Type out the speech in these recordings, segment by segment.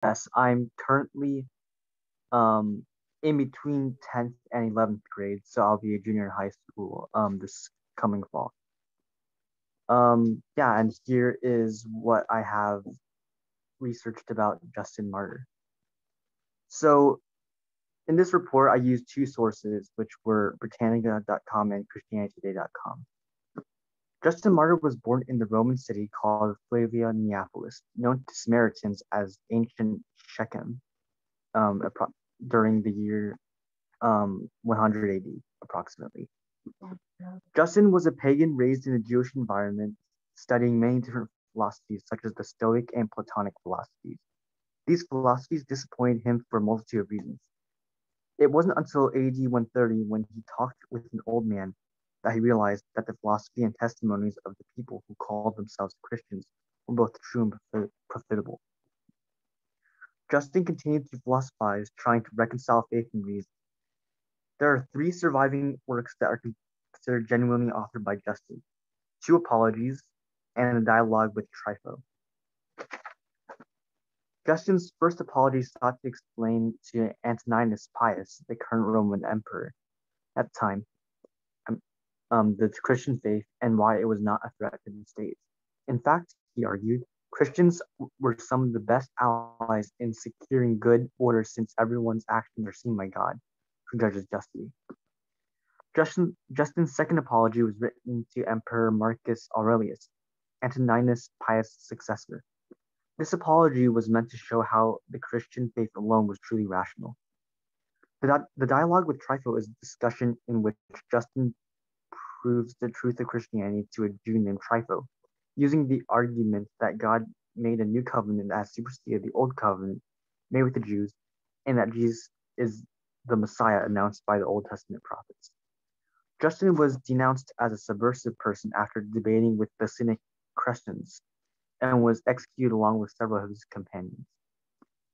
Yes, I'm currently in between 10th and 11th grade, so I'll be a junior in high school this coming fall. Yeah, and here is what I have researched about Justin Martyr. So in this report, I used two sources, which were Britannica.com and ChristianityToday.com. Justin Martyr was born in the Roman city called Flavia Neapolis, known to Samaritans as ancient Shechem, during the year 100 AD, approximately. Justin was a pagan raised in a Jewish environment, studying many different philosophies, such as the Stoic and Platonic philosophies. These philosophies disappointed him for a multitude of reasons. It wasn't until AD 130, when he talked with an old man, that he realized that the philosophy and testimonies of the people who called themselves Christians were both true and profitable. Justin continued to philosophize, trying to reconcile faith and reason. There are three surviving works that are considered genuinely authored by Justin: two apologies and a dialogue with Trypho. Justin's first apology sought to explain to Antoninus Pius, the current Roman emperor at the time, the Christian faith and why it was not a threat to the state. In fact, he argued, Christians were some of the best allies in securing good order, since everyone's actions are seen by God, who judges justly. Justin's second apology was written to Emperor Marcus Aurelius, Antoninus Pius' successor. This apology was meant to show how the Christian faith alone was truly rational. The dialogue with Trypho is a discussion in which Justin proves the truth of Christianity to a Jew named Trypho, using the argument that God made a new covenant that superseded the old covenant made with the Jews, and that Jesus is the Messiah announced by the Old Testament prophets. Justin was denounced as a subversive person after debating with the Cynic Crescens, and was executed along with several of his companions.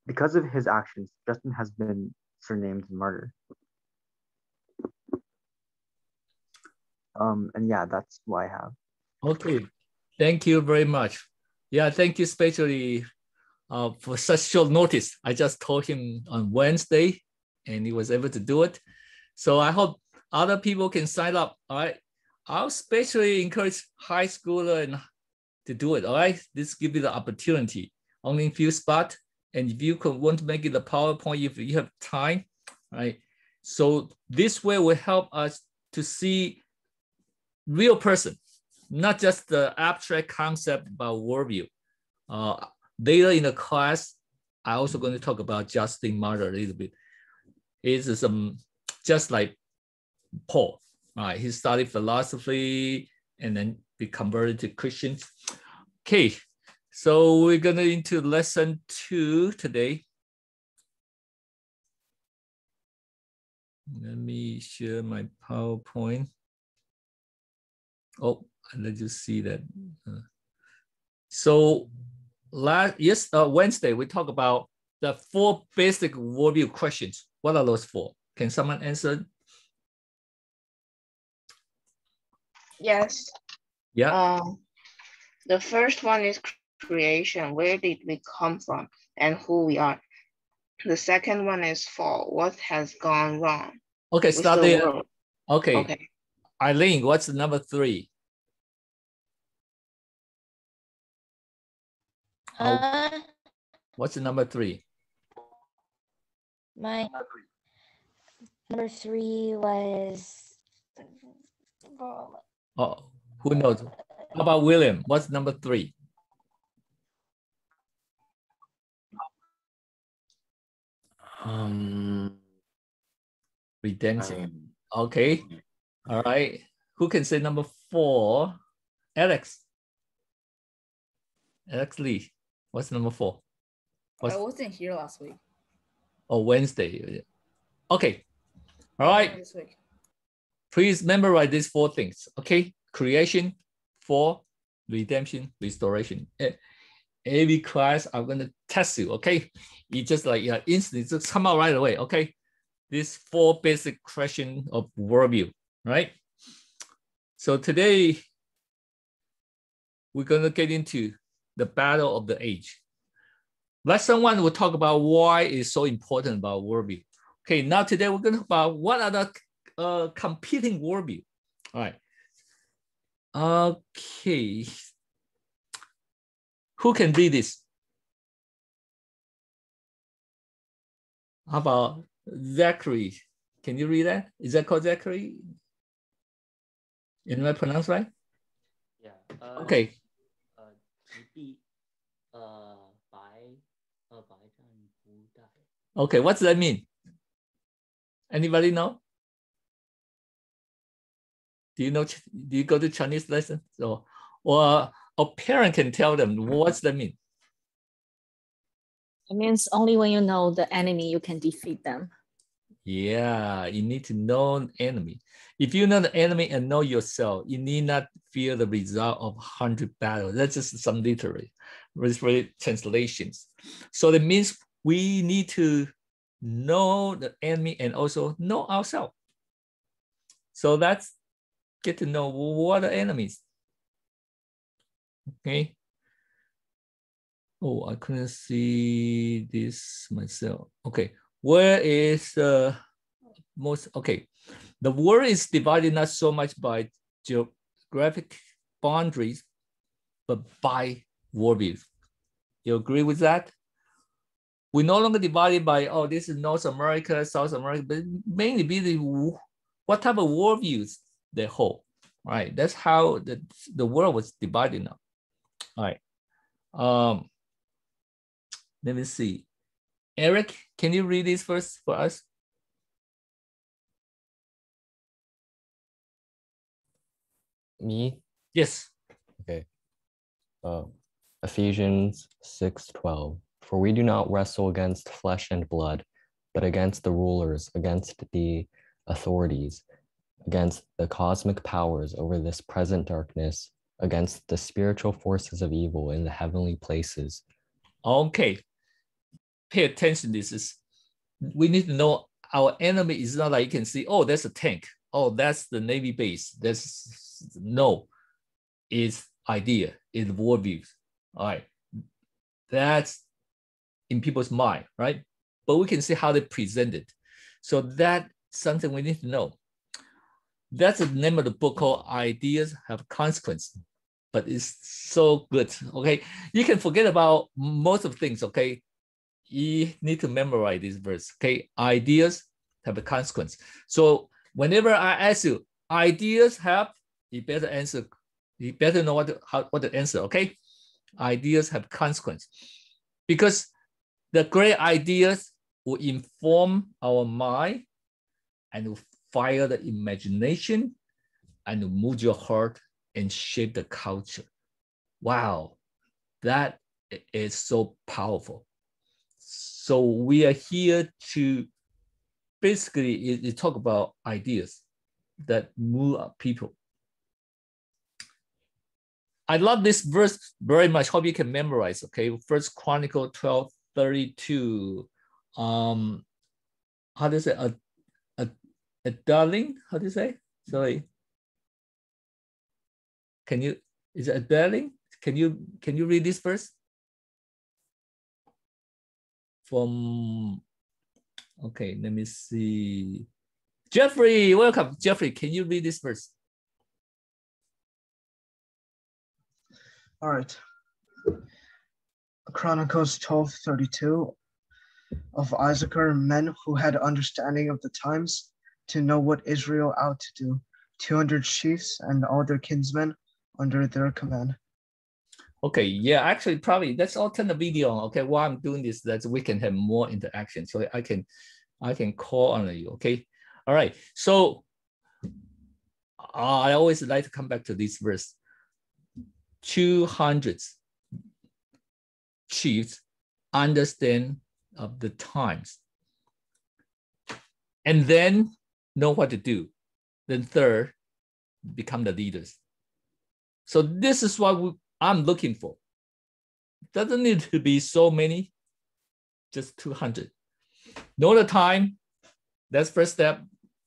Because of his actions, Justin has been surnamed Martyr. And yeah, that's what I have. Okay, thank you very much. Yeah, thank you especially for such short notice. I just told him on Wednesday and he was able to do it. So I hope other people can sign up, all right? I'll especially encourage high schooler to do it, all right? This gives you the opportunity. Only a few spots, and if you want to make it a PowerPoint, if you have time, right? So this way will help us to see real person, not just the abstract concept about worldview. Later in the class, I'm also going to talk about Justin Martyr a little bit. It's just like Paul, right? He studied philosophy and then be converted to Christians. Okay, so we're going to into lesson 2 today. Let me share my PowerPoint. Oh, I let you see that. So Wednesday, we talked about the 4 basic worldview questions. What are those 4? Can someone answer? Yes. Yeah. The first one is creation. Where did we come from and who we are? The second one is fall. What has gone wrong? Okay, start there. Okay. Eileen, what's the number 3? What's the number 3? My number 3 was. Oh, who knows? How about William? What's number 3? Redemption. Okay. All right. Who can say number 4? Alex. Alex Lee. What's number 4? I wasn't here last week. Oh, Wednesday. Okay. All right. This week. Please memorize these 4 things. Okay. Creation, fall, redemption, restoration. Every class, I'm going to test you. Okay. You just like instantly just come out right away. Okay. These 4 basic questions of worldview. Right. So today, we're going to get into the battle of the age. Lesson 1 will talk about why it's so important about worldview. Okay, now today we're going to talk about what are the competing worldview. All right. Okay. Who can read this? How about Zachary? Can you read that? Is that called Zachary? Am I pronounced right? Yeah. Okay. Okay, what does that mean? Anybody know? Do you know? Do you go to Chinese lesson? So, or a parent can tell them what's that mean? It means only when you know the enemy, you can defeat them. Yeah, you need to know the enemy. If you know the enemy and know yourself, you need not fear the result of 100 battles. That's just some literary translations. So that means we need to know the enemy and also know ourselves. So that's get to know what are enemies. Okay. Oh, I couldn't see this myself. Okay, where is the most? Okay, the world is divided not so much by geographic boundaries, but by worldviews. You agree with that? We no longer divided by, oh, this is North America, South America, but mainly be what type of worldviews they hold. All right, that's how the world was divided now. All right. Let me see. Eric, can you read this first for us? Me? Yes. Okay. Ephesians 6:12. For we do not wrestle against flesh and blood, but against the rulers, against the authorities, against the cosmic powers over this present darkness, against the spiritual forces of evil in the heavenly places. Okay. Pay attention. We need to know our enemy is not like you can see, oh, that's a tank. Oh, that's the Navy base. No, it's idea, it's worldviews. All right. That's in people's mind, right? But we can see how they present it. So that's something we need to know. That's the name of the book called Ideas Have Consequence, but it's so good, okay? You can forget about most of things, okay? You need to memorize this verse, okay? Ideas have a consequence. So whenever I ask you, ideas have, you better answer, you better know what the answer, okay? Ideas have consequence. Because the great ideas will inform our mind and will fire the imagination and will move your heart and shape the culture. Wow, that is so powerful. So we are here to basically talk about ideas that move people. I love this verse very much. Hope you can memorize. Okay, First Chronicle 12:32. How do you say a darling? How do you say? Sorry. Can you? Is it a darling? Can you read this verse? From. Okay, let me see. Jeffrey, welcome. Jeffrey, can you read this verse? All right. Chronicles 12:32. Of Issachar, men who had understanding of the times, to know what Israel ought to do, 200 chiefs and all their kinsmen under their command. Okay, yeah, actually, probably let's all turn the video on. Okay, while I'm doing this, that we can have more interaction. So I can call on you. Okay, all right. So I always like to come back to this verse. 200 chiefs understand of the times, and then know what to do. Then third, become the leaders. So this is what I'm looking for. Doesn't need to be so many, just 200. Know the time, that's first step.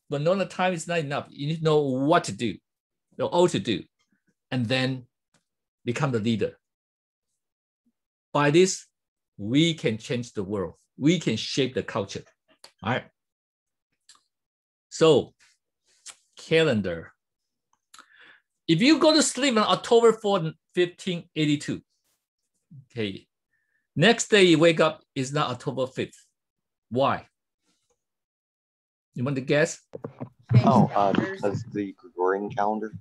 But know the time is not enough. You need to know what to do, know all to do, and then become the leader. By this, we can change the world. We can shape the culture. All right. So, calendar. If you go to sleep on October 4th, 1582, okay, next day you wake up, it's not October 5th. Why? You want to guess? Because the Gregorian calendar.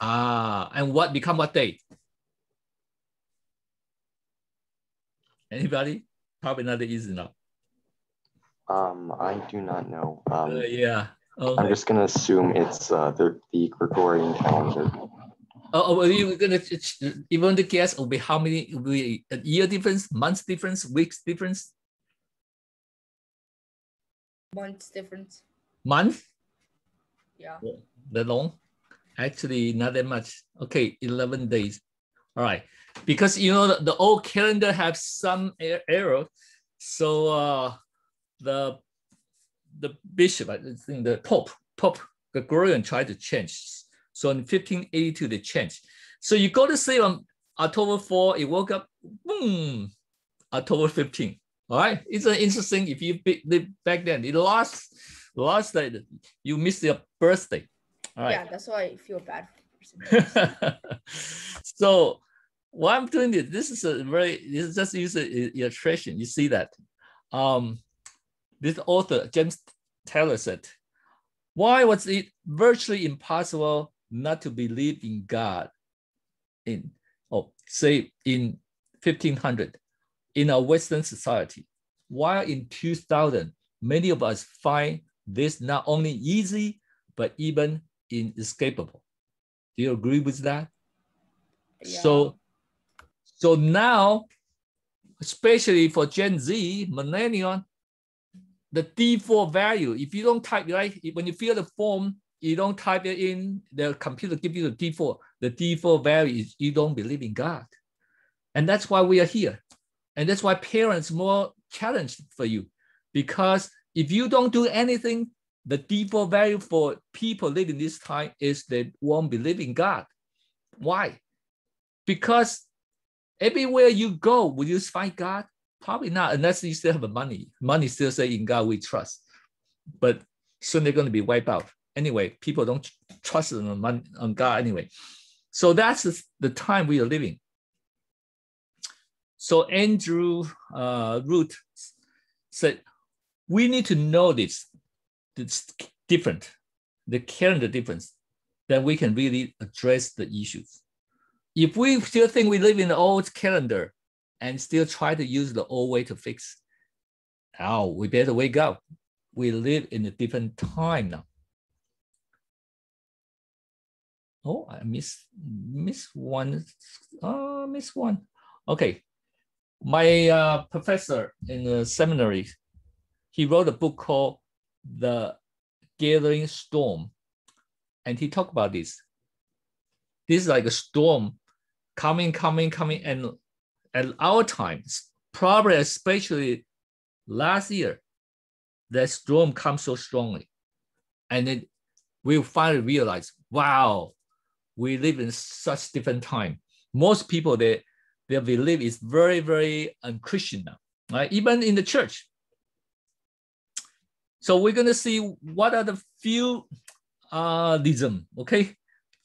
And what become what date? Anybody? Probably not easy enough. I do not know. Yeah. Okay. I'm just gonna assume it's the Gregorian calendar. You want to guess? Will be how many? Will be a year difference, months difference, weeks difference? Months difference. Month? Yeah. That long? Actually, not that much. Okay, 11 days. All right. Because you know the old calendar have some error. So the bishop, I think the Pope Gregorian tried to change. So in 1582, they changed. So you go to sleep on October 4, you woke up, boom, October 15. All right. It's interesting if you live back then. The last day, you missed your birthday. All right. Yeah, that's why I feel bad. So why I'm doing this is just use illustration. You see that. This author, James Taylor, said, why was it virtually impossible not to believe in God in 1500 in a Western society, while in 2000, many of us find this not only easy, but even inescapable. Do you agree with that? Yeah. So now, especially for Gen Z, millennial, the default value, if you don't type, right, when you fill the form, you don't type it in, the computer gives you the default. The default value is you don't believe in God. And that's why we are here. And that's why parents more challenged for you. Because if you don't do anything, the default value for people living this time is they won't believe in God. Why? Because everywhere you go, will you find God? Probably not, unless you still have the money. Money still say in God we trust. But soon they're going to be wiped out. Anyway, people don't trust on God anyway. So that's the time we are living. So Andrew Root said, we need to know this different, the calendar difference, then we can really address the issues. If we still think we live in the old calendar and still try to use the old way to fix, we better wake up. We live in a different time now. Oh, I missed one. Miss one. Okay. My professor in the seminary, he wrote a book called The Gathering Storm. And he talked about this. This is like a storm coming. And at our times, probably especially last year, that storm comes so strongly. And then we finally realize, wow, we live in such different time. Most people, their belief is very, very unchristian now, right? Even in the church. So we're going to see what are the few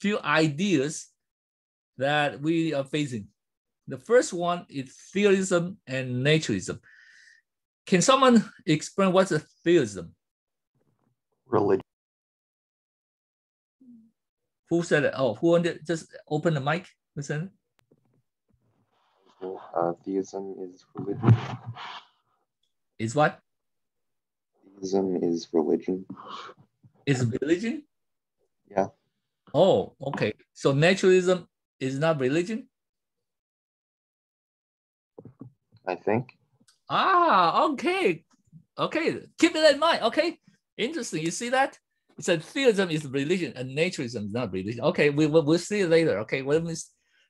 few ideas that we are facing. The first one is theism and naturalism. Can someone explain what's a theism? Religion. Who said it? Oh, who wanted just open the mic? Who said it? Theism is religion. Is what? Theism is religion. Is religion? Yeah. Oh, okay. So naturalism is not religion? I think. Okay. Okay. Keep it in mind. Okay. Interesting. You see that? It said theism is religion and naturalism is not religion. Okay, we'll see it later. Okay.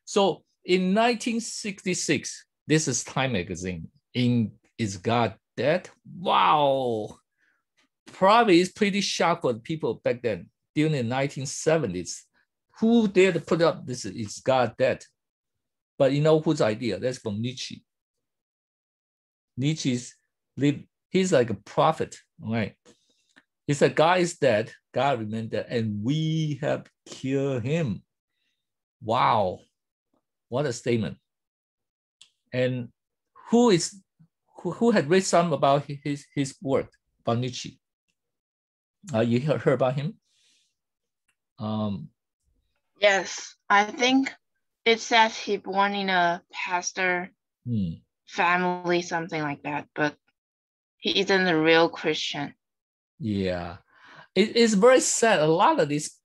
So in 1966, this is Time magazine. Is God dead? Wow. Probably it's pretty shocked for the people back then during the 1970s. Who dared to put up this is God dead? But you know whose idea? That's from Nietzsche. Nietzsche's live. He's like a prophet, right? He said, God is dead, God remains dead, and we have killed him. Wow, what a statement. And who had read some about his work, about Nietzsche? You heard about him? Yes, I think it says he born in a pastor family, something like that, but he isn't a real Christian. Yeah, it's very sad. A lot of these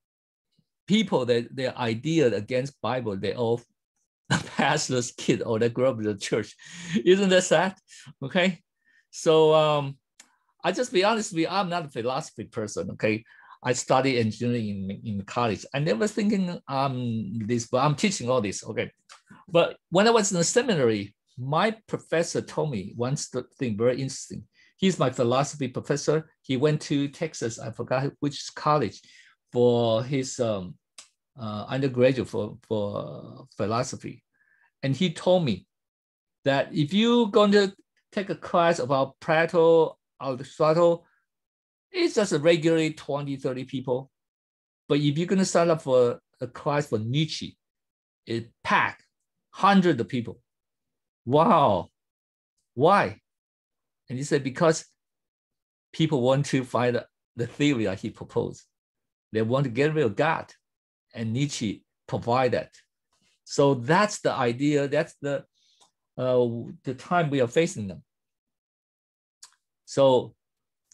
people that their idea against Bible, they all pastor's kid or they grew up in the church. Isn't that sad? Okay, so I just be honest with you, I'm not a philosophy person. Okay, I studied engineering in college. I never thinking this, but I'm teaching all this. Okay, but when I was in the seminary, my professor told me one thing very interesting. He's my philosophy professor. He went to Texas, I forgot which college, for his undergraduate for philosophy. And he told me that if you're going to take a class about Plato, Aristotle, it's just a regularly 20, 30 people. But if you're going to sign up for a class for Nietzsche, it packed hundreds of people. Wow. Why? And he said, because people want to find the theory that he proposed. They want to get rid of God. And Nietzsche provide that. So that's the idea. That's the time we are facing them. So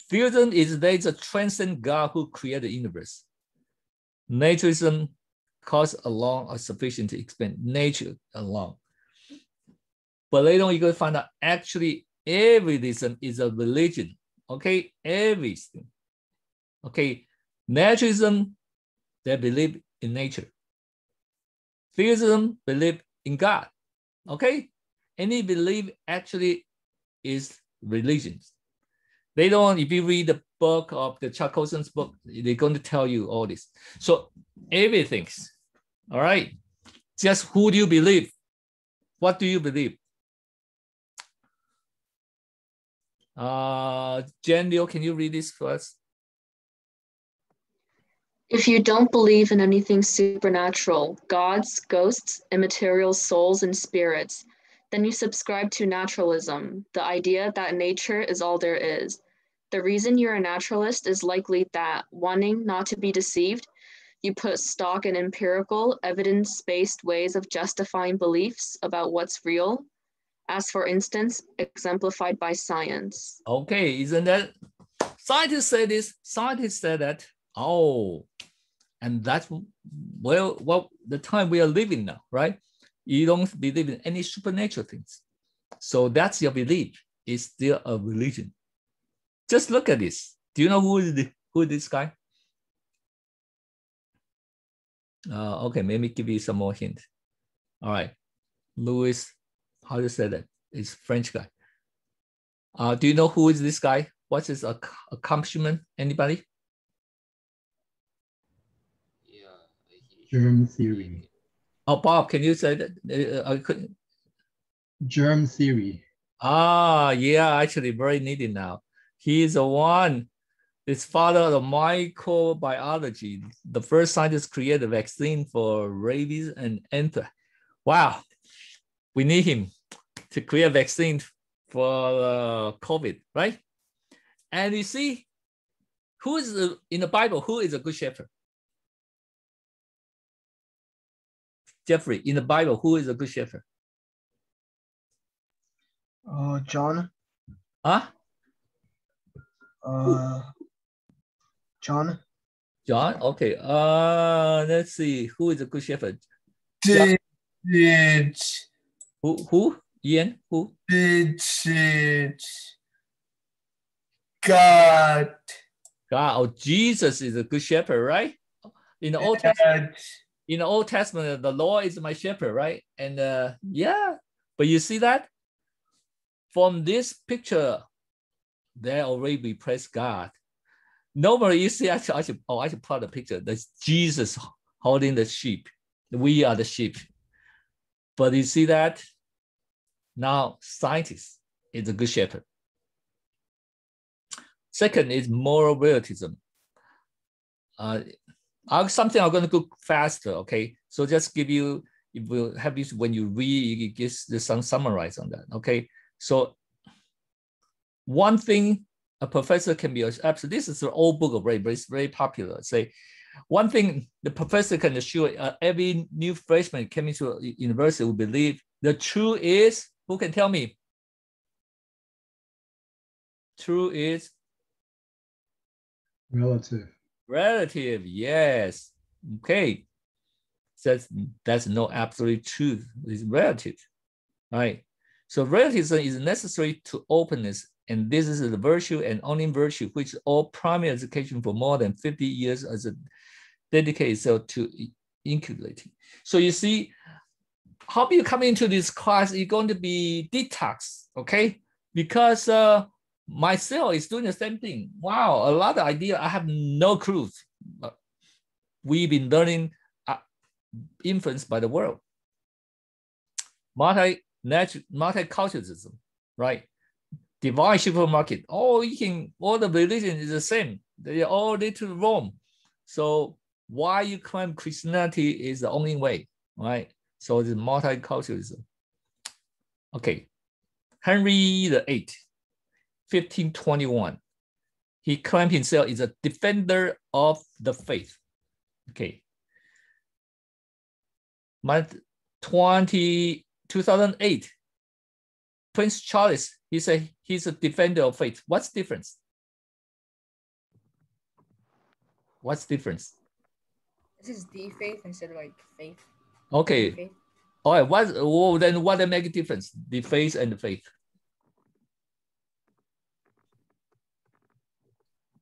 theism is there's a transcendent God who created the universe. Naturism cause alone are sufficient to explain nature alone. But later on, you're going to find out actually everything is a religion. Okay, everything. Okay, naturalism, they believe in nature. Theism believe in God. Okay, any belief actually is religions. They don't, if you read the book of the Chuck Colson's book, they're going to tell you all this. So everything, all right? Just who do you believe? What do you believe? Jen Liu, can you read this for us? If you don't believe in anything supernatural, gods, ghosts, immaterial souls, and spirits, then you subscribe to naturalism, the idea that nature is all there is. The reason you're a naturalist is likely that, wanting not to be deceived, you put stock in empirical, evidence-based ways of justifying beliefs about what's real, as for instance, exemplified by science. Okay, isn't that? Scientists say this, scientists say that. Oh, and that's, well, the time we are living now, right? You don't believe in any supernatural things. So that's your belief. It's still a religion. Just look at this. Do you know who is this guy? Okay, maybe give you some more hint. All right, Louis, how do you say that? It's French guy. Do you know who is this guy? What's his accomplishment? Anybody? Germ theory. Oh, Bob, can you say that? Germ theory. Yeah, actually very needed now. He's the one, his father of microbiology, the first scientist created a vaccine for rabies and anthrax. Wow, we need him to create a vaccine for COVID, right? And you see, who is in the Bible, who is a good shepherd? Jeffrey, in the Bible, who is a good shepherd? John. Huh? John. John? Okay. Let's see. Who is a good shepherd? David. Who? Ian? Who? David. God. God. Oh, Jesus is a good shepherd, right? In the Old Testament. In the Old Testament, the Lord is my shepherd, right? And yeah, but you see that? From this picture, they already replace God. Normally, you see, I should put the picture. That's Jesus holding the sheep. We are the sheep. But you see that? Now, scientists, is a good shepherd. Second is moral relativism. Something I'm going to go faster, okay? So just give you, it will have you, when you read, it gives some summarize on that, okay? So one thing a professor can be, absolutely, this is an old book already, but it's very popular. Say, one thing the professor can assure every new freshman coming to a university will believe the truth is, who can tell me? True is? Relative. Relative, yes. Okay. That's no absolute truth. It's relative, right? So relativism is necessary to openness, and this is the virtue and only virtue which all primary education for more than 50 years as a dedicated itself to inculcating. So you see, how you come into this class, you're going to be detox, okay? Because myself is doing the same thing. Wow, a lot of idea, I have no clue. We've been learning influenced by the world. Multiculturalism, right? Divine supermarket. All the religion is the same. They all lead to Rome. So why you claim Christianity is the only way, right? So it's multiculturalism. Okay, Henry VIII, 1521. He claimed himself as a defender of the faith. Okay. 2008, Prince Charles, he said he's a defender of faith. What's the difference? What's the difference? This is the faith instead of like faith. Okay. Faith. All right. Then what make a difference? The faith and the faith.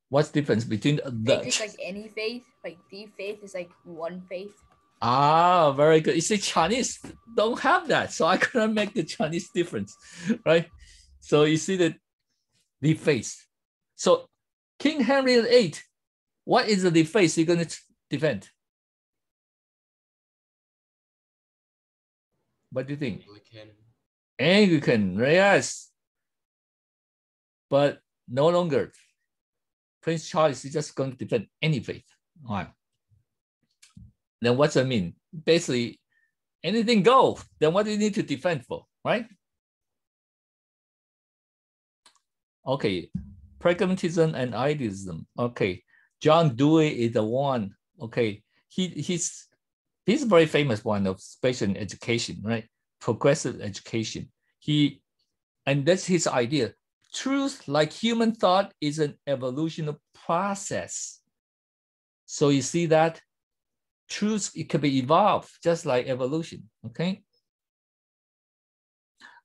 What's the difference between the faith is like any faith? Like the faith is like one faith. Ah, very good. You see, Chinese don't have that, so I couldn't make the Chinese difference, right? So you see the faith. So King Henry VIII, what is the faith you're going to defend? What do you think? Anglican, yes. But no longer. Prince Charles is just going to defend any faith. All right. Then what's that mean? Basically, anything go. Then what do you need to defend for, right? Okay, Pragmatism and Idealism. Okay, John Dewey is the one. Okay, he's a very famous one of special education, right? Progressive education. And that's his idea. Truth, like human thought, is an evolutionary process. So you see that truth, it could be evolved just like evolution. Okay.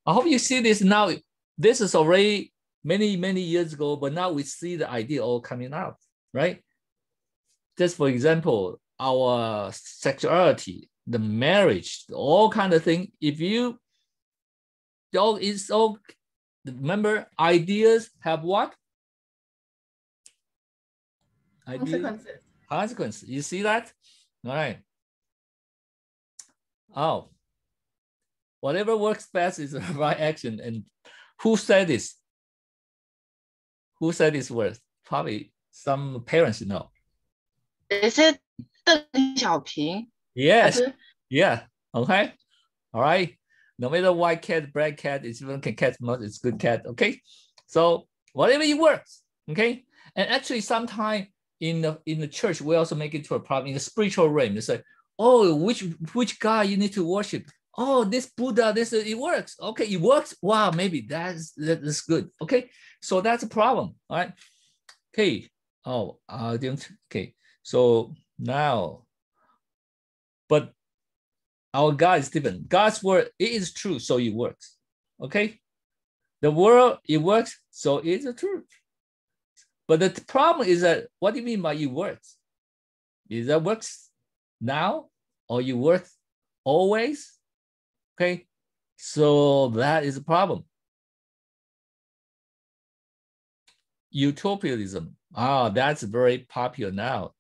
I hope you see this now. This is already many years ago, but now we see the idea all coming out, right? Just for example, our sexuality, the marriage, all kind of thing. If you, it's all, remember, ideas have what? Consequences. Consequences. You see that? All right. Oh, whatever works best is the right action. And who said this? Who said this word? Probably some parents know. Is it Deng Xiaoping? Yes. Yeah. Okay. All right. No matter white cat, black cat, it's even cat, it's good cat. Okay. So whatever it works. Okay. And actually, sometimes in the church, we also make it to a problem in the spiritual realm. They say, oh, which God you need to worship? Oh, this Buddha, it works. Okay, it works. Wow, maybe that's good. Okay, so that's a problem. All right. Okay. Oh, I didn't. Okay. So now, but our God is different. God's word, it is true, so it works. Okay. The world, it works, so it's the truth. But the problem is that, what do you mean by it works? Is that works now or you work always? Okay, so that is a problem. Utopianism, that's very popular now.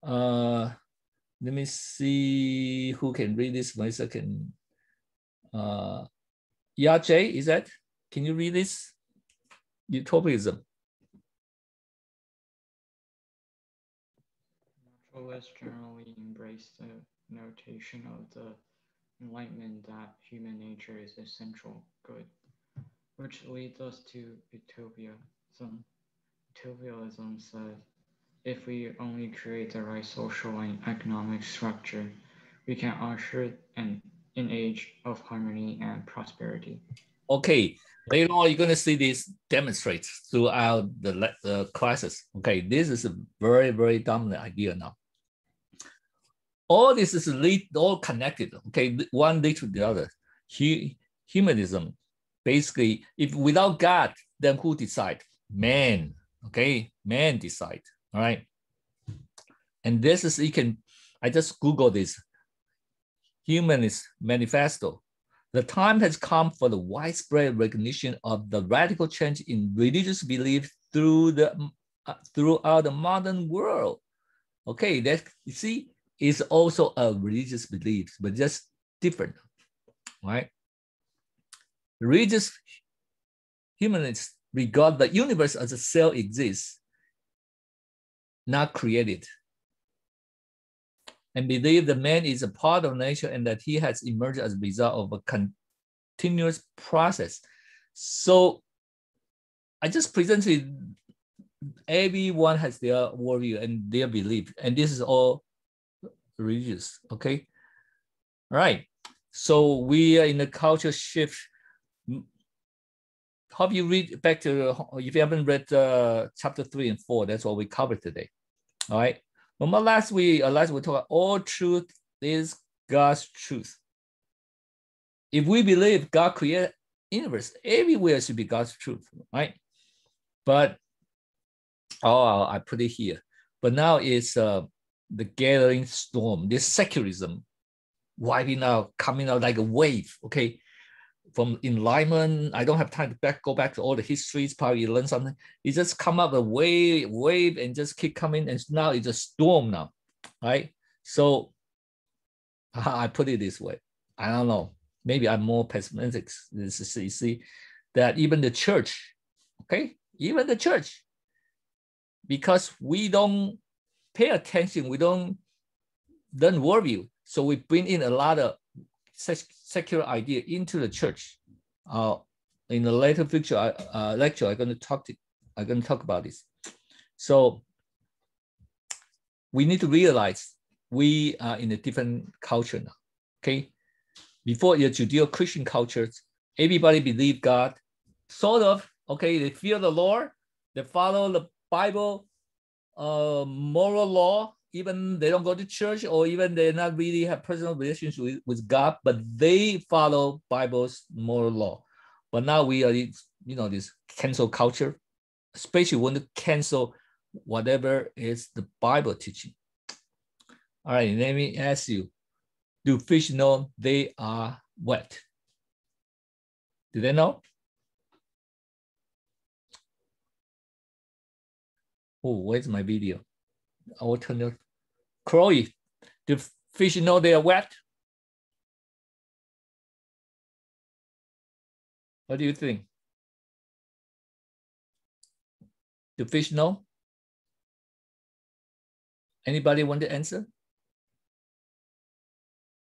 Let me see who can read this 1 second. Yajay, is that? Can you read this? Utopianism. Naturalists generally embrace the notation of the Enlightenment that human nature is essential good, which leads us to utopianism. Utopianism says, if we only create the right social and economic structure, we can usher an age of harmony and prosperity. Okay, later on you're going to see this demonstrate throughout the classes. Okay, this is a very, very dominant idea now. All this is all connected. Okay, one leads to the other. Humanism, basically, if without God, then who decide? Man. Okay, man decide. All right. And this is, I just Googled this. Humanist Manifesto. The time has come for the widespread recognition of the radical change in religious belief throughout the modern world. Okay, that you see is also a religious belief, but just different, right? Religious humanists regard the universe as a cell exists, not created, and believe the man is a part of nature and that he has emerged as a result of a continuous process. So I just presented, everyone has their worldview and their belief, and this is all religious, okay? All right, so we are in a culture shift. Hope you read back to, if you haven't read chapter 3 and 4, that's what we covered today, all right? Remember last we talked about all truth is God's truth. If we believe God created universe, everywhere should be God's truth, right? But, I put it here. But now it's the gathering storm, this secularism, wiping out, coming out like a wave, okay? From enlightenment, I don't have time to go back to all the histories, probably you learn something. It just come up a wave and just keep coming, and now it's a storm now, right? So I put it this way. I don't know. Maybe I'm more pessimistic. You see that even the church, okay? Even the church, because we don't pay attention, we don't learn worldview, so we bring in a lot of secular idea into the church. In the later lecture, I'm going to talk about this. So we need to realize we are in a different culture now. Okay, before your Judeo-Christian cultures, everybody believed God, sort of. Okay, they fear the Lord, they follow the Bible, moral law. Even they don't go to church, or even they not really have personal relationship with God, but they follow Bible's moral law. But now we are, this cancel culture, especially when to cancel whatever is the Bible teaching. All right, let me ask you, do fish know they are wet? Do they know? Oh, where's my video? I will turn it. Chloe, do fish know they are wet? What do you think? Do fish know? Anybody want to answer?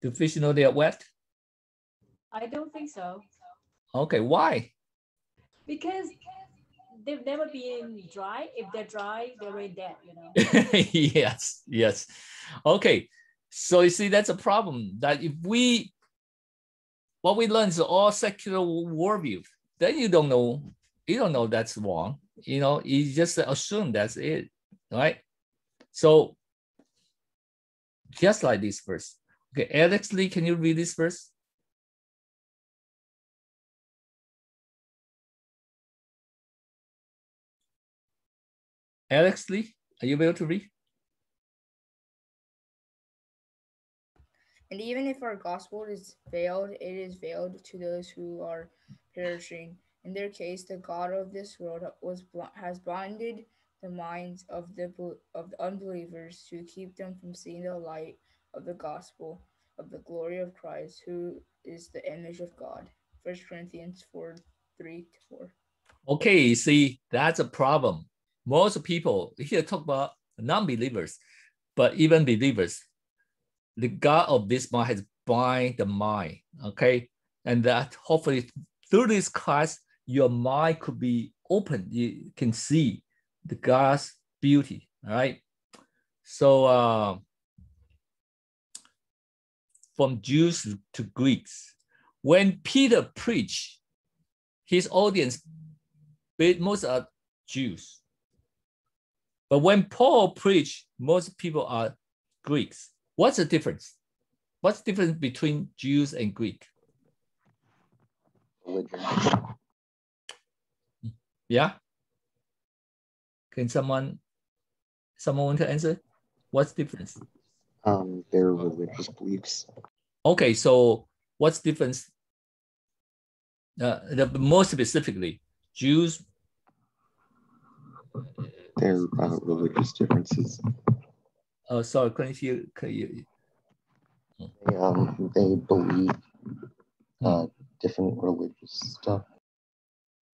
Do fish know they are wet? I don't think so. Okay, why? Because they've never been dry. If they're dry, they're already dead, you know. Yes. Okay, so you see, that's a problem. That if what we learn is all secular worldview, then you don't know that's wrong. You just assume that's it, right? So just like this verse. Okay, Alex Lee, can you read this verse? Alex Lee, are you able to read? And even if our gospel is veiled, it is veiled to those who are perishing. In their case, the God of this world has blinded the minds of the unbelievers to keep them from seeing the light of the gospel of the glory of Christ, who is the image of God. 1 Corinthians 4:13. 3 to 4. Okay, see, that's a problem. Most people here talk about non-believers, but even believers, the God of this mind has bind the mind, okay? And that hopefully through this class, your mind could be open. You can see the God's beauty, all right? So from Jews to Greeks, when Peter preached, his audience, most are Jews. But when Paul preached, most people are Greeks. What's the difference? What's the difference between Jews and Greek? Religion. Yeah? Can someone want to answer? What's the difference? Their religious beliefs. Okay, so what's the difference? More specifically, Jews. Their religious differences. Oh, sorry, couldn't you? They believe different religious stuff.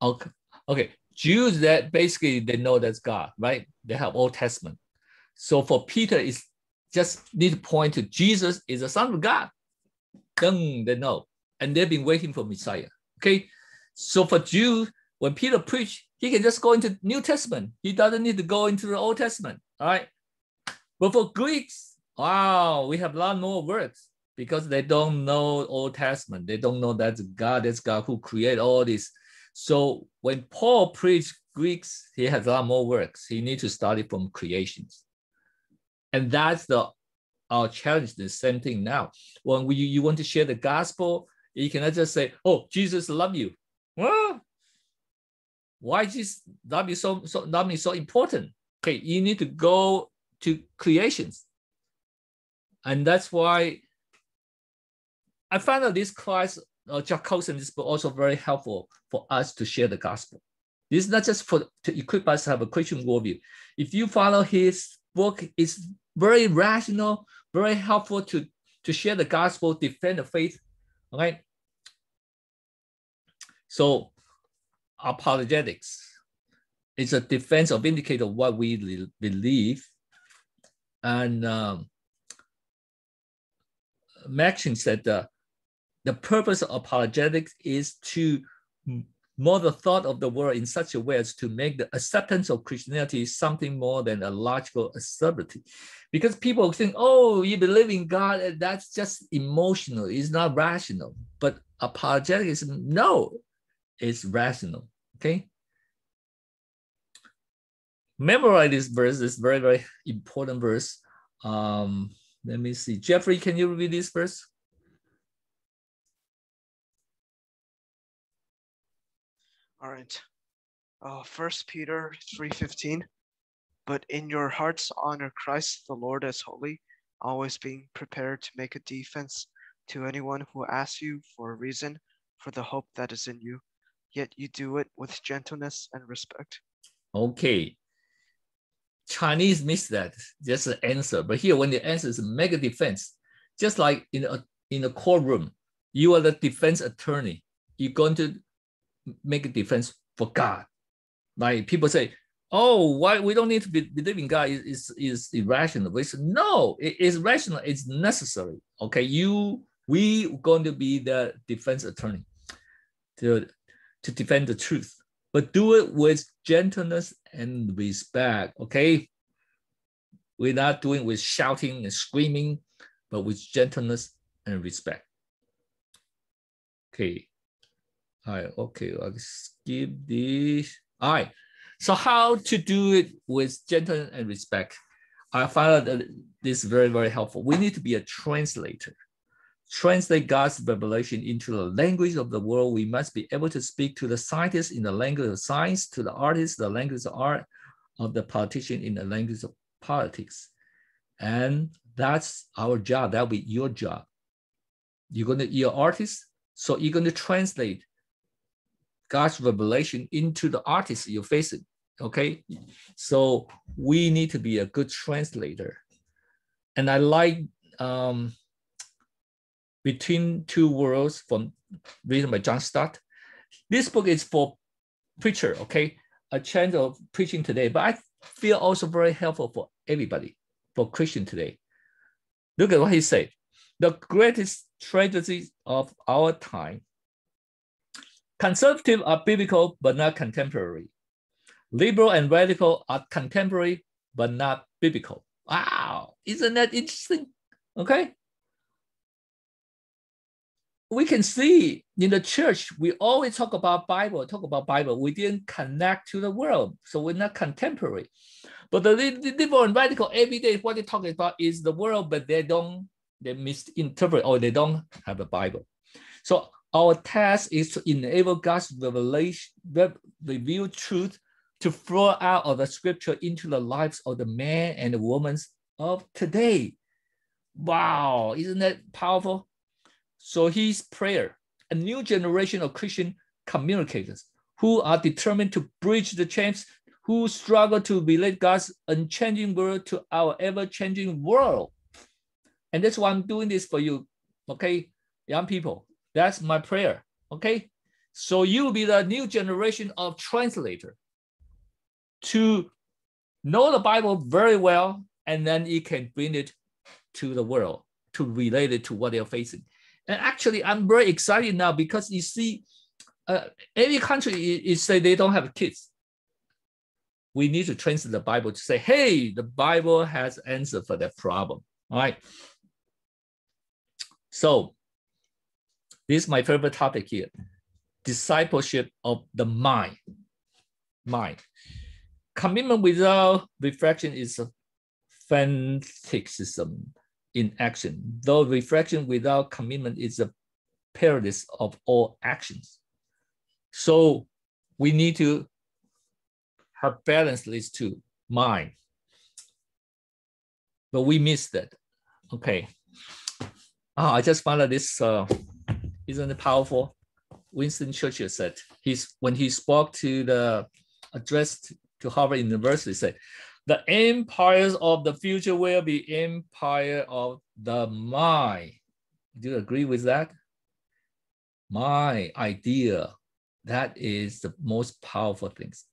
Okay, okay. Jews, that basically they know that's God, right? They have Old Testament. So for Peter, it's just need to point to Jesus is the Son of God. Then they know, and they've been waiting for Messiah. Okay, so for Jews, when Peter preached, he can just go into New Testament. He doesn't need to go into the Old Testament. All right. But for Greeks, wow, we have a lot more words because they don't know Old Testament. They don't know that's God who created all this. So when Paul preached Greeks, he has a lot more works. He needs to study from creations. And that's our challenge, the same thing now. When you want to share the gospel, you cannot just say, oh, Jesus love you. Well, why Jesus love you love me so important? Okay, you need to go to creations. And that's why I found out this class, Jack Coulson, is also very helpful for us to share the gospel. This is not just to equip us to have a Christian worldview. If you follow his book, it's very rational, very helpful to share the gospel, defend the faith. Okay. So apologetics is a defense or vindicator of what we believe. And Maxine said the purpose of apologetics is to mold the thought of the world in such a way as to make the acceptance of Christianity something more than a logical absurdity. Because people think, oh, you believe in God, that's just emotional, it's not rational. But apologetics, no, it's rational, okay? Memorize this verse, this very, very important verse. Let me see. Jeffrey, can you read this verse? All right. 1 Peter 3:15. But in your hearts honor Christ the Lord as holy, always being prepared to make a defense to anyone who asks you for a reason for the hope that is in you, yet you do it with gentleness and respect. Okay. Chinese missed that, just an answer. But here, when the answer is make a defense, just like in a courtroom, you are the defense attorney. You're going to make a defense for God. Like people say, oh, why we don't need to believe in God is irrational. We say, no, it is rational. It's necessary. Okay, we going to be the defense attorney to defend the truth, but do it with gentleness and respect. Okay, we're not doing it with shouting and screaming, but with gentleness and respect. Okay. All right. Okay, I'll skip this. All right. So how to do it with gentleness and respect? I found out that this is very, very helpful. We need to be a translator. Translate God's revelation into the language of the world. We must be able to speak to the scientists in the language of science, to the artists, the language of art, of the politician in the language of politics. And that's our job. That'll be your job. You're an artist, so you're going to translate God's revelation into the artist you're facing, okay? So we need to be a good translator. And I like Between Two Worlds, written by John Stott. This book is for preacher, okay? A chance of preaching today, but I feel also very helpful for everybody, for Christian today. Look at what he said. The greatest tragedy of our time. Conservative are biblical, but not contemporary. Liberal and radical are contemporary, but not biblical. Wow, isn't that interesting? Okay. We can see in the church, we always talk about Bible. We didn't connect to the world, so we're not contemporary. But the liberal and radical every day, what they're talking about is the world, but they misinterpret or they don't have a Bible. So our task is to enable God's revealed truth to flow out of the scripture into the lives of the men and the women of today. Wow, isn't that powerful? So his prayer, a new generation of Christian communicators who are determined to bridge the chains, who struggle to relate God's unchanging word to our ever-changing world. And that's why I'm doing this for you, okay, young people. That's my prayer, okay? So you will be the new generation of translator to know the Bible very well, and then you can bring it to the world, to relate it to what they're facing. And actually, I'm very excited now because you see, every country is say they don't have kids. We need to translate the Bible to say, hey, the Bible has answer for that problem, all right? So this is my favorite topic here, discipleship of the mind. Commitment without reflection is a fanaticism in action, though reflection without commitment is a paralysis of all actions. So we need to have balance these two, mind. But we missed that. Okay. I just found out this, isn't it powerful? Winston Churchill said, when he spoke to the address to Harvard University, said, the empires of the future will be empire of the mind. Do you agree with that? My idea, that is the most powerful things.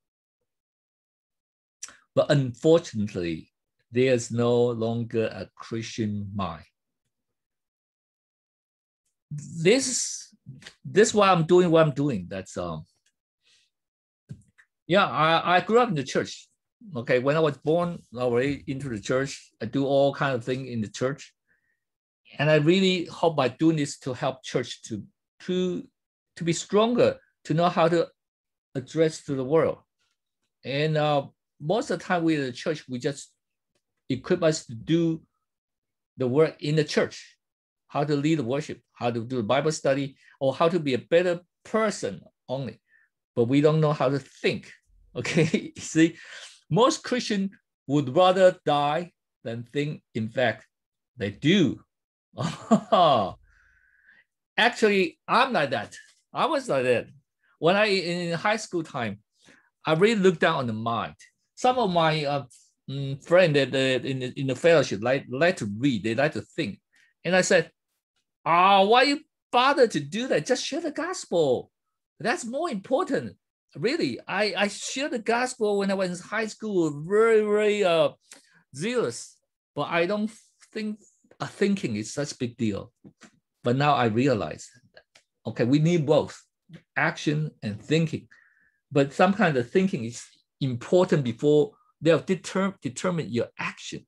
But unfortunately, there's no longer a Christian mind. This is why I'm doing what I'm doing. That's yeah, I grew up in the church. Okay, when I was born, already into the church, I do all kind of things in the church. And I really hope by doing this to help church to be stronger, to know how to address to the world. And most of the time we in the church, we just equip us to do the work in the church, how to lead the worship, how to do the Bible study, or how to be a better person only. But we don't know how to think, okay? See, most Christians would rather die than think. In fact, they do. Actually, I'm like that. I was like that. When in high school time, I really looked down on the mind. Some of my friends that in the fellowship like to read, they like to think. And I said, why you bother to do that? Just share the gospel. That's more important. Really, I shared the gospel when I was in high school, very, very zealous. But I don't think thinking is such a big deal. But now I realize, okay, we need both action and thinking. But sometimes the thinking is important before they'll determine your action.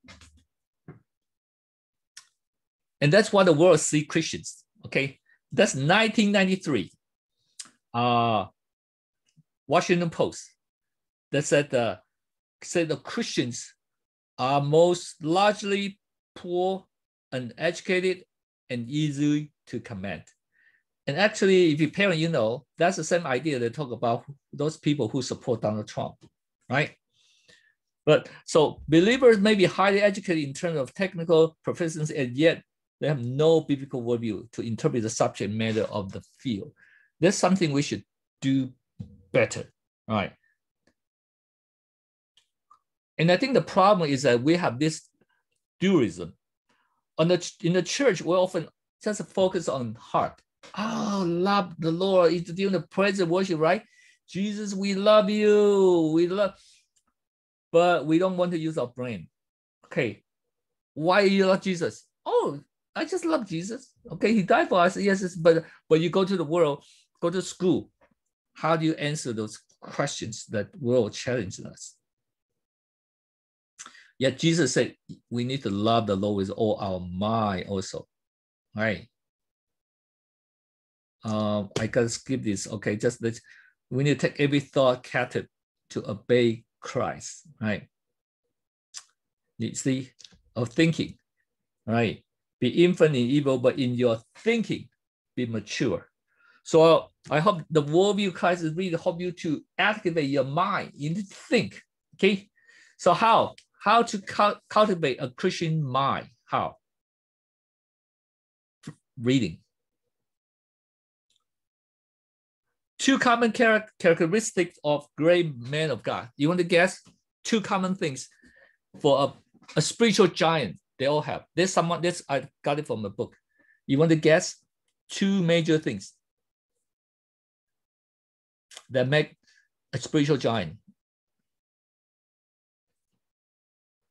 And that's why the world sees Christians, okay? That's 1993. Washington Post that said the Christians are most largely poor, uneducated, and easy to command. And actually, if you parent, you know, that's the same idea they talk about those people who support Donald Trump, right? But so believers may be highly educated in terms of technical proficiency, and yet they have no biblical worldview to interpret the subject matter of the field. That's something we should do better, right? And I think the problem is that we have this dualism. In the church, we often just focus on heart, Oh, love the Lord. It's during the praise and worship, right? Jesus, we love you. We love, but we don't want to use our brain. Okay, why you love Jesus? Oh, I just love Jesus. Okay, he died for us. Yes, but you go to the world, go to school. How do you answer those questions that world challenges us? Yet Jesus said we need to love the Lord with all our mind also. All right. I gotta skip this. Okay, we need to take every thought captive to obey Christ. Right. You see, of thinking. Right. Be infant in evil, but in your thinking, be mature. So I hope the worldview classes really help you to activate your mind. You need to think. Okay. So how to cultivate a Christian mind? How? Reading. Two common characteristics of great men of God. You want to guess? Two common things for a spiritual giant. They all have. There's someone. I got it from a book. You want to guess? Two major things that make a spiritual giant.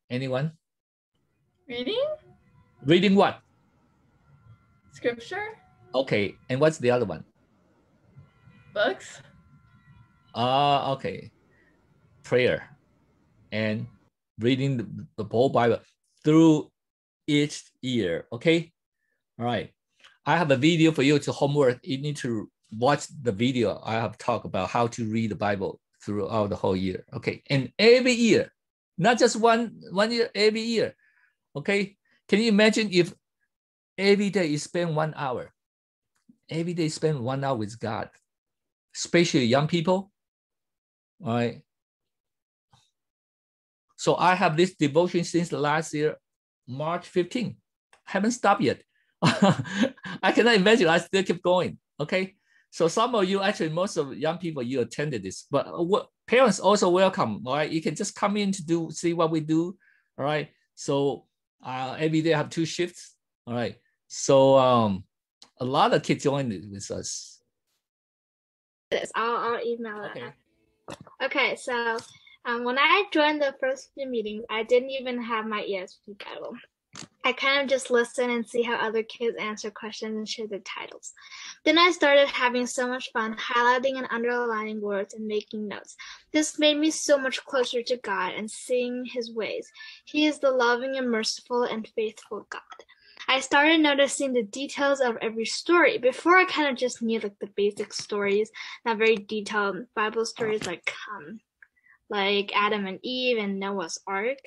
Anyone? Reading? Reading what? Scripture? Okay, and what's the other one? Books? Okay. Prayer and reading the whole Bible through each year, okay? All right. I have a video for you to homework. You need to watch the video. I have talked about how to read the Bible throughout the whole year, okay? And every year, not just one year, every year, okay? Can you imagine if every day you spend 1 hour? Every day spend 1 hour with God, especially young people, all right? So I have this devotion since last year, March 15. Haven't stopped yet. I cannot imagine. I still keep going. Okay. So some of you, actually, most of young people, you attended this, but parents also welcome. All right. You can just come in to see what we do. All right. So every day I have 2 shifts. All right. So a lot of kids joined with us. I'll email it. Okay. So when I joined the first few meetings, I didn't even have my ESV Bible. I kind of just listen and see how other kids answer questions and share their titles. Then I started having so much fun highlighting and underlining words and making notes. This made me so much closer to God and seeing his ways. He is the loving and merciful and faithful God. I started noticing the details of every story. Before, I kind of just knew like the basic stories, not very detailed Bible stories like Adam and Eve and Noah's Ark.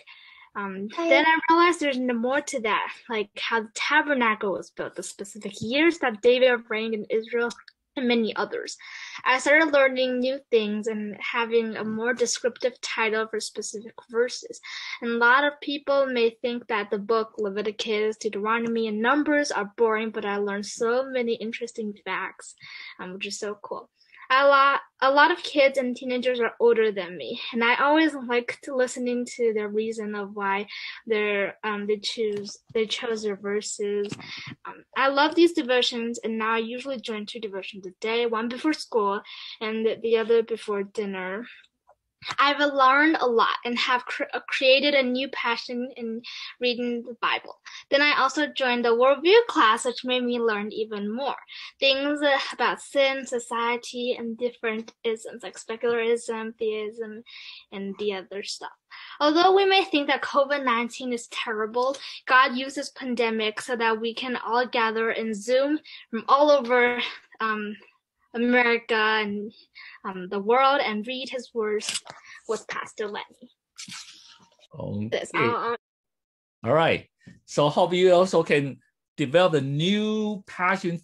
Then I realized there's more to that, like how the tabernacle was built, the specific years that David reigned in Israel, and many others. I started learning new things and having a more descriptive title for specific verses. And a lot of people may think that the book Leviticus, Deuteronomy, and Numbers are boring, but I learned so many interesting facts, which is so cool. A lot of kids and teenagers are older than me, and I always liked listening to their reason of why they chose their verses. I love these devotions, and now I usually join 2 devotions a day, one before school and the other before dinner. I've learned a lot and have created a new passion in reading the Bible. Then I also joined the Worldview class, which made me learn even more things about sin, society, and different isms like secularism, theism, and the other stuff. Although we may think that COVID-19 is terrible, God uses pandemic so that we can all gather in Zoom from all over America and the world and read his words with Pastor Lenny. Okay. All right. So hope you also can develop a new passion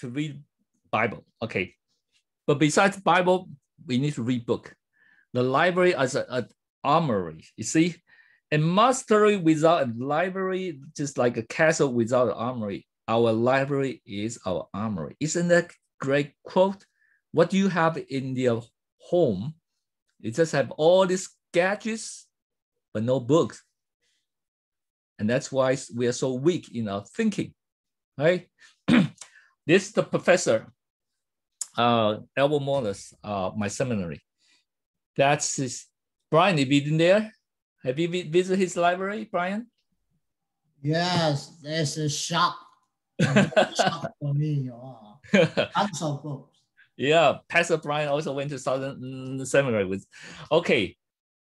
to read Bible. Okay. But besides Bible, we need to read book. The library as an armory, you see? A monastery without a library, just like a castle without an armory. Our library is our armory. Isn't that great quote? What do you have in your home? You just have all these gadgets, but no books. And that's why we are so weak in our thinking, right? This is the professor, Elmo Morris, my seminary. That's his. Brian, have you been there? Have you visited his library, Brian? Yes, there's a shop. Shop for me. Oh, tons of books. Yeah, Pastor Brian also went to Southern Seminary with. Okay,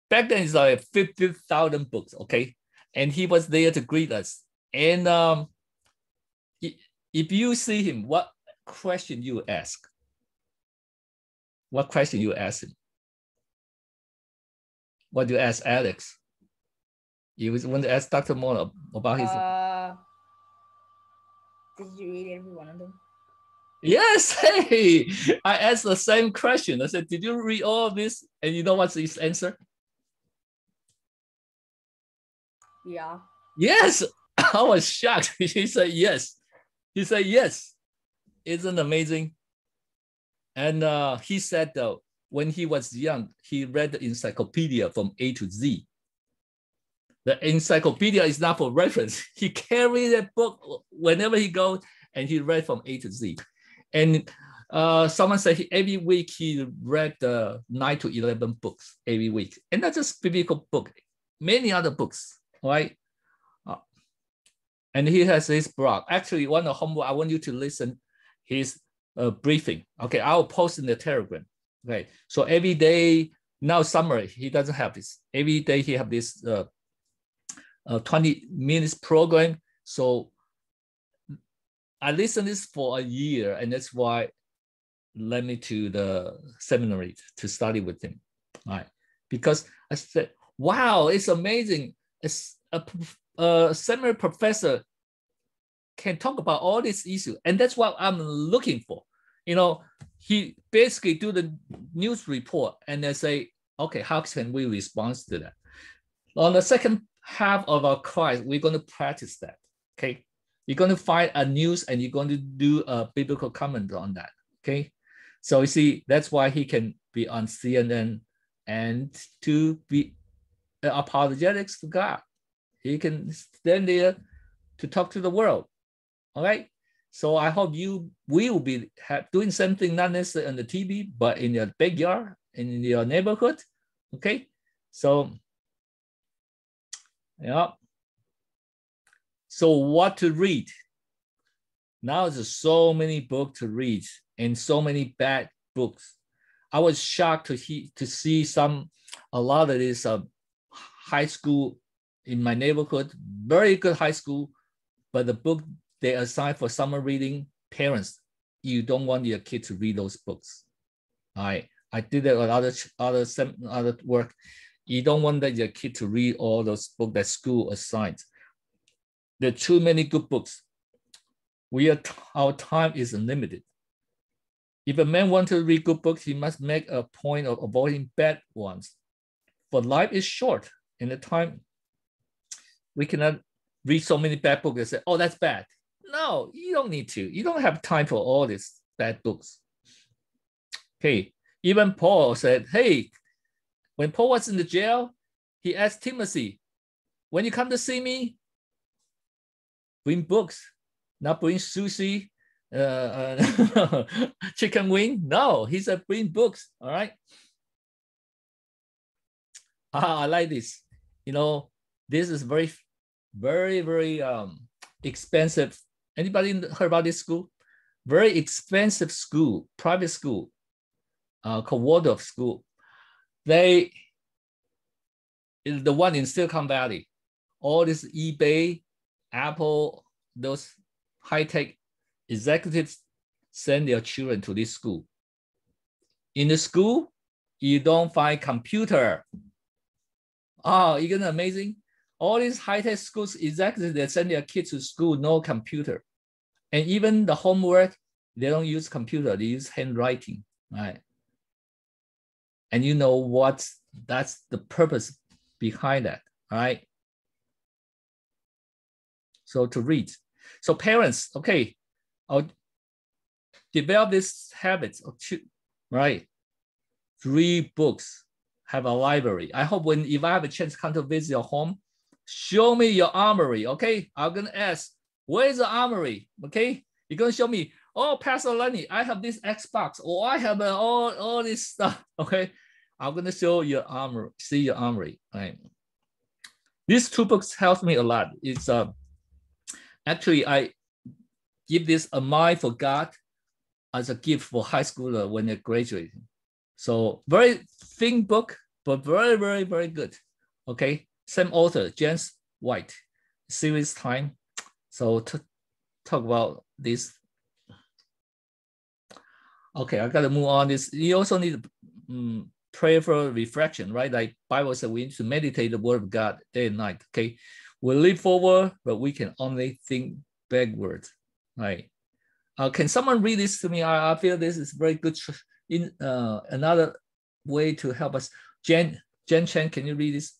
back then it's like 50,000 books. Okay, and he was there to greet us. And if you see him, what question you ask? What question you ask him? What do you ask Alex? You want to ask Dr. Moore about his. Did you read every one of them? Yes, hey, I asked the same question. I said, did you read all of this? And you know what's his answer? Yeah. Yes, I was shocked. He said yes. He said yes. Isn't amazing? And he said that when he was young, he read the encyclopedia from A to Z. The encyclopedia is not for reference. He carried that book whenever he goes, and he read from A to Z. And someone said every week he read 9 to 11 books every week. And not just biblical book, many other books, right? And he has his blog. Actually, one of the homework, I want you to listen his briefing. Okay, I'll post in the Telegram. Okay, so every day, now summer, he doesn't have this. Every day he have this 20 minutes program. So I listened this for a year, and that's why led me to the seminary to study with him. All right, because I said, wow, it's amazing. It's a seminary professor can talk about all these issues, and that's what I'm looking for. You know, he basically do the news report and they say, okay, how can we respond to that? On the second half of our class, we're going to practice that, okay? You're going to find a news and you're going to do a biblical comment on that, okay? So you see, that's why he can be on CNN and to be apologetics to God. He can stand there to talk to the world, all right? So I hope you will be doing something not necessarily on the TV, but in your backyard, in your neighborhood, okay? So, yeah. So what to read? Now there's so many books to read and so many bad books. I was shocked to see a lot of this high school in my neighborhood, very good high school, but the book they assign for summer reading, parents, you don't want your kid to read those books. I did that with other work. You don't want your kid to read all those books that school assigns. There are too many good books. Our time is limited. If a man wants to read good books, he must make a point of avoiding bad ones. For life is short, and the time we cannot read so many bad books and say, oh, that's bad. No, you don't need to. You don't have time for all these bad books. Okay, even Paul said, hey, when Paul was in the jail, he asked Timothy, when you come to see me, bring books, not bring sushi, chicken wing. No, he said bring books, all right? I like this. You know, this is very, very, very expensive. Anybody heard about this school? Very expensive school, private school, called Waldorf School. They is the one in Silicon Valley. All this eBay, Apple, those high-tech executives send their children to this school. In the school, you don't find computer. Oh, isn't it amazing? All these high-tech schools executives, they send their kids to school, no computer. And even the homework, they don't use computer, they use handwriting, right? And you know that's the purpose behind that, all right? So to read. So parents, okay, I'll develop this habit of, right? Read books, have a library. I hope if I have a chance to come to visit your home, show me your armory, okay? I'm gonna ask, where's the armory, okay? You're gonna show me oh, Pastor Lenny, I have this Xbox, or I have all this stuff. Okay, I'm gonna show your armor, see your armory. Right. These two books helped me a lot. It's actually I give this A Mind for God as a gift for high schooler when they're graduating. So very thin book, but very, very, very good. Okay, same author, James White, Series Time. So to talk about this. Okay, I gotta move on. This you also need prayerful reflection, right? Like Bible said, we need to meditate the word of God day and night. Okay, we live forward, but we can only think backward, right? Can someone read this to me? I feel this is very good. In another way to help us. Jen Chen, can you read this?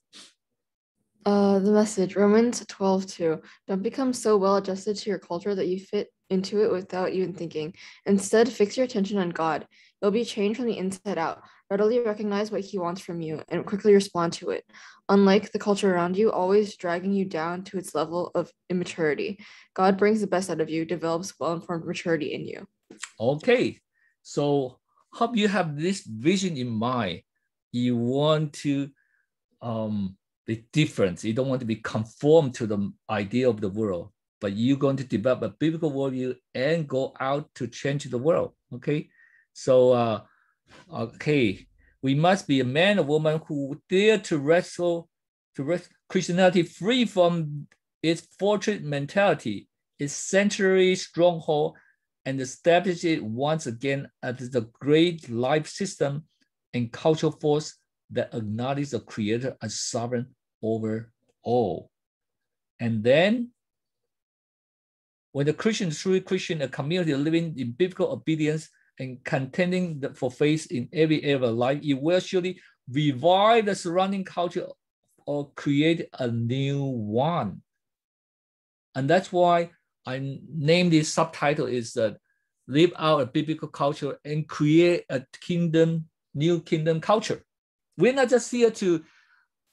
The message, Romans 12:2. Don't become so well adjusted to your culture that you fit into it without even thinking. Instead, fix your attention on God. You'll be changed from the inside out. Readily recognize what He wants from you and quickly respond to it. Unlike the culture around you, always dragging you down to its level of immaturity, God brings the best out of you, develops well-informed maturity in you. Okay, so hope you have this vision in mind. You want to be different. You don't want to be conformed to the idea of the world, but you're going to develop a biblical worldview and go out to change the world. Okay, so okay, we must be a man or woman who dare to wrestle Christianity free from its fortress mentality, its century stronghold, and establish it once again as the great life system and cultural force that acknowledges the Creator as sovereign over all. And then, when the Christian, truly Christian, a community living in biblical obedience and contending for faith in every area of life, it will surely revive the surrounding culture or create a new one. And that's why I named this subtitle is that live out a biblical culture and create a kingdom, new kingdom culture. We're not just here to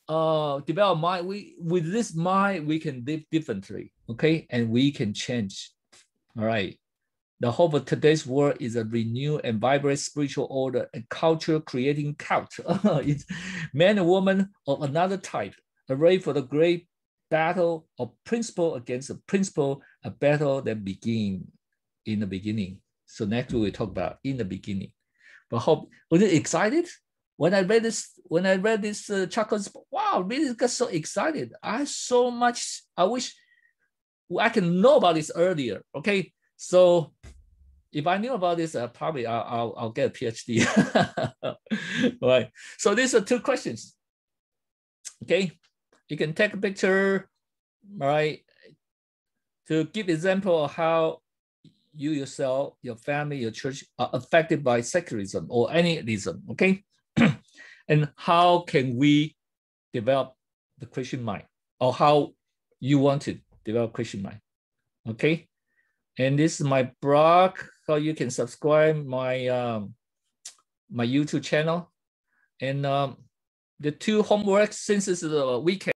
develop mind. With this mind, we can live differently, okay? And we can change, all right? The hope of today's world is a renewed and vibrant spiritual order and culture creating culture. It's man and woman of another type, arrayed for the great battle of principle against a principle, a battle that begins in the beginning. So next we'll talk about in the beginning. But hope, was it excited? When I read this Chuckle's, wow, really got so excited. I wish I can know about this earlier. Okay, so if I knew about this, probably I'll get a PhD. Right. So these are two questions. Okay, you can take a picture, right, to give example of how you yourself, your family, your church are affected by secularism or any ism. Okay. And how can we develop the Christian mind, or how you want to develop Christian mind? Okay, and this is my blog. How you can subscribe my my YouTube channel, and the two homeworks since it's a weekend.